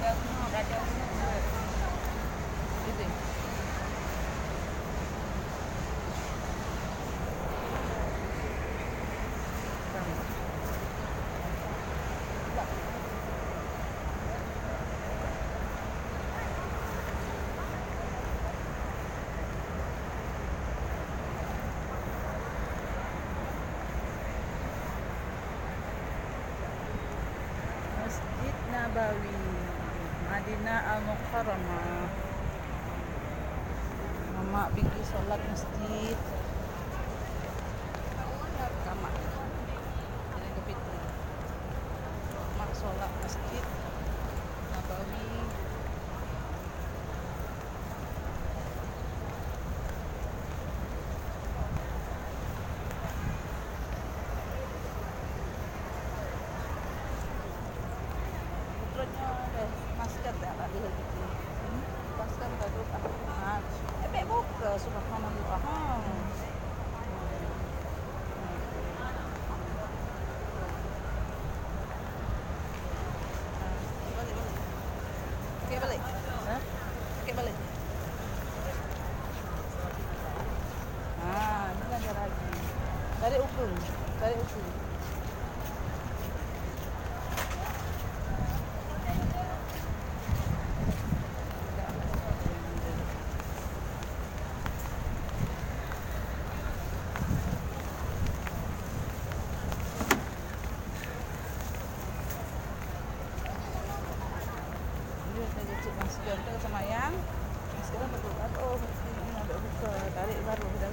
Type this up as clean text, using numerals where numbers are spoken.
Gitu. Masjid Nabawi, Madinah Al-Mukarramah. Mama pergi solat masjid. Kamak. Jadi kepitu. Mak solat masjid Nabawi. Putranya ada masker tak ada lagi. Paskan baru tak. Ebek buka subhanallah. Balik balik. Okey balik. Ha? Okey balik. Ni belajar lagi. Tarik ukur. Tarik ukur. Dia saya cek masker kita semayang. Sekarang betul. Oh, ini ada buka. Tarik baru dah.